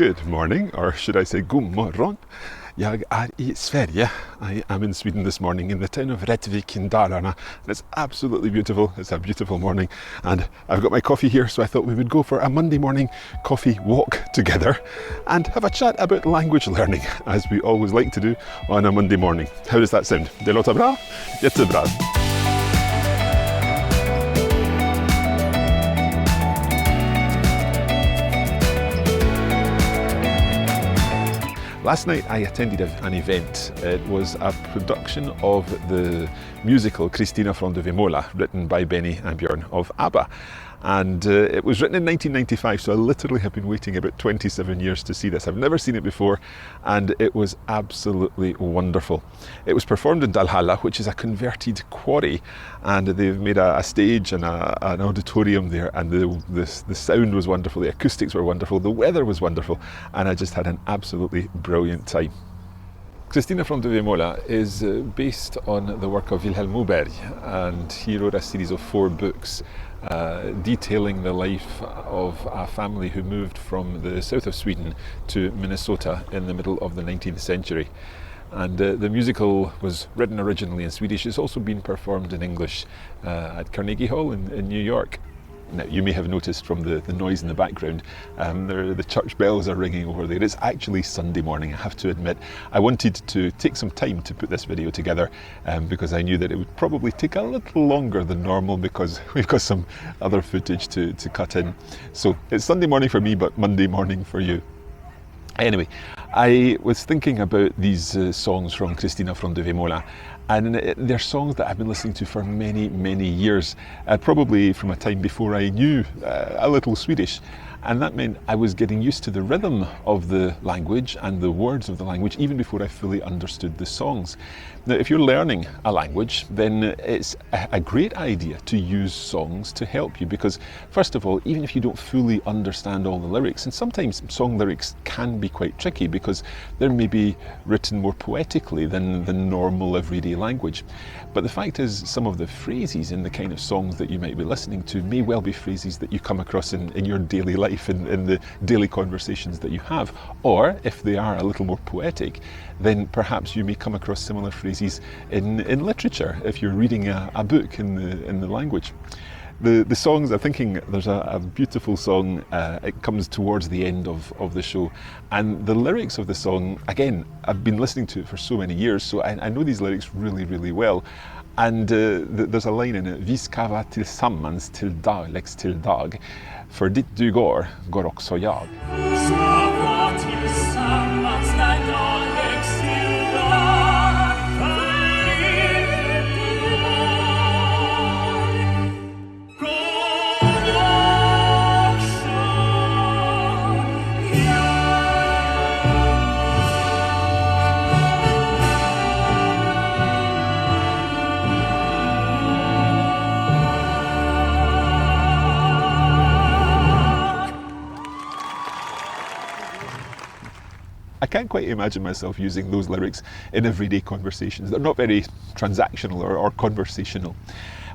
Good morning, or should I say god morgon. Jag är I Sverige. I am in Sweden this morning in the town of Rättvik in Dalarna. And it's absolutely beautiful. It's a beautiful morning. And I've got my coffee here, so I thought we would go for a Monday morning coffee walk together and have a chat about language learning, as we always like to do on a Monday morning. How does that sound? Det låter bra? Jättebra. Last night I attended an event. It was a production of the musical Kristina från Duvemåla, written by Benny and Björn of ABBA. And it was written in 1995, so I literally have been waiting about 27 years to see this. I've never seen it before, and it was absolutely wonderful. It was performed in Dalhalla, which is a converted quarry, and they've made a stage and an auditorium there, and the sound was wonderful, the acoustics were wonderful, the weather was wonderful, and I just had an absolutely brilliant time. Kristina från Duvemåla is based on the work of Vilhelm Moberg, and he wrote a series of 4 books detailing the life of a family who moved from the south of Sweden to Minnesota in the middle of the 19th century. And the musical was written originally in Swedish. It's also been performed in English at Carnegie Hall in New York. Now, you may have noticed from the noise in the background, the church bells are ringing over there. It's actually Sunday morning, I have to admit. I wanted to take some time to put this video together because I knew that it would probably take a little longer than normal because we've got some other footage to cut in. So it's Sunday morning for me, but Monday morning for you. Anyway, I was thinking about these songs from Kristina från Duvemåla, and they're songs that I've been listening to for many, many years, probably from a time before I knew a little Swedish. And that meant I was getting used to the rhythm of the language and the words of the language even before I fully understood the songs. Now, if you're learning a language, then it's a great idea to use songs to help you because, first of all, even if you don't fully understand all the lyrics, and sometimes song lyrics can be quite tricky because they're maybe written more poetically than the normal everyday language. But the fact is, some of the phrases in the kind of songs that you might be listening to may well be phrases that you come across in your daily life, in the daily conversations that you have. Or if they are a little more poetic, then perhaps you may come across similar phrases in literature if you're reading a book in the language. The songs, I'm thinking there's a beautiful song, it comes towards the end of the show, and the lyrics of the song, again, I've been listening to it for so many years, so I know these lyrics really, really well. And there's a line in it, Vi ska vara tillsammans till dag läggs till dag, för dit du går, går också jag. Vi ska vara tillsammans när dag läggs till dag, för dit du går, går också jag. I can't quite imagine myself using those lyrics in everyday conversations. They're not very transactional or conversational.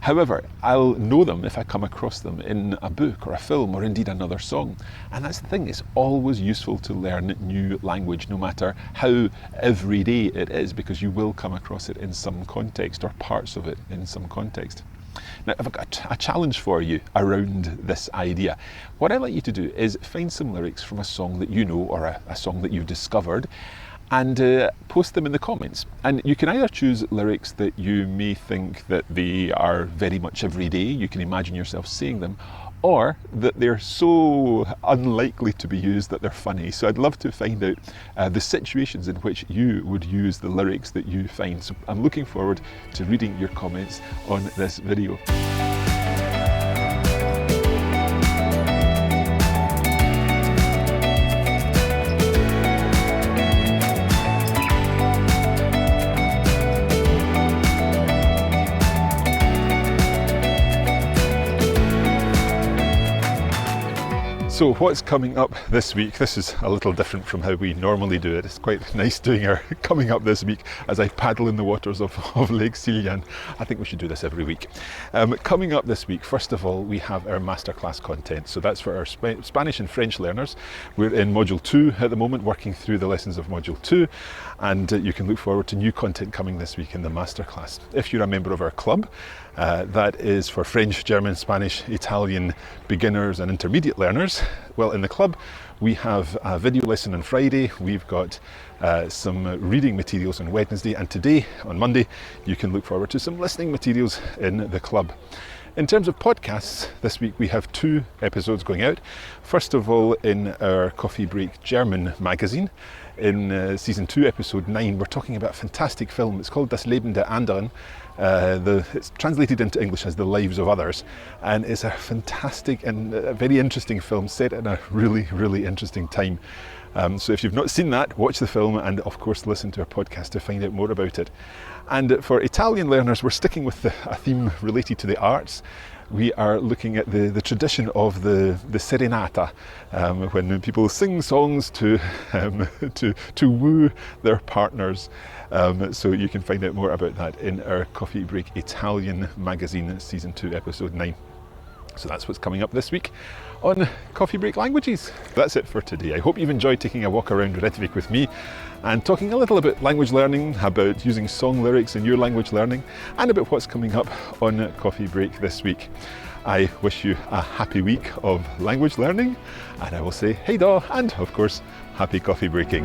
However, I'll know them if I come across them in a book or a film or indeed another song. And that's the thing, it's always useful to learn new language, no matter how everyday it is, because you will come across it in some context or parts of it in some context. Now, I've got a challenge for you around this idea. What I'd like you to do is find some lyrics from a song that you know or a song that you've discovered and post them in the comments. And you can either choose lyrics that you may think that they are very much everyday, you can imagine yourself saying them, or that they're so unlikely to be used that they're funny. So I'd love to find out the situations in which you would use the lyrics that you find. So I'm looking forward to reading your comments on this video. So what's coming up this week? This is a little different from how we normally do it. It's quite nice doing our coming up this week as I paddle in the waters of Lake Siljan. I think we should do this every week. Coming up this week, first of all, we have our masterclass content. So that's for our Spanish and French learners. We're in Module 2 at the moment, working through the lessons of Module 2, and you can look forward to new content coming this week in the masterclass. If you're a member of our club, that is for French, German, Spanish, Italian beginners and intermediate learners. Well, in the club, we have a video lesson on Friday. We've got some reading materials on Wednesday, and today, on Monday, you can look forward to some listening materials in the club. In terms of podcasts, this week we have 2 episodes going out. First of all, in our Coffee Break German magazine, in season 2, episode 9, we're talking about a fantastic film. It's called Das Leben der Anderen. It's translated into English as The Lives of Others, and it's a fantastic and very interesting film set in a really, really interesting time. So if you've not seen that, watch the film and of course listen to our podcast to find out more about it. And for Italian learners, we're sticking with a theme related to the arts. We are looking at the tradition of the serenata, when people sing songs to woo their partners. So you can find out more about that in our Coffee Break Italian magazine, season 2, episode 9. So that's what's coming up this week on Coffee Break Languages. That's it for today. I hope you've enjoyed taking a walk around Reykjavik with me and talking a little about language learning, about using song lyrics in your language learning, and about what's coming up on Coffee Break this week. I wish you a happy week of language learning, and I will say hey da, and of course, happy coffee breaking.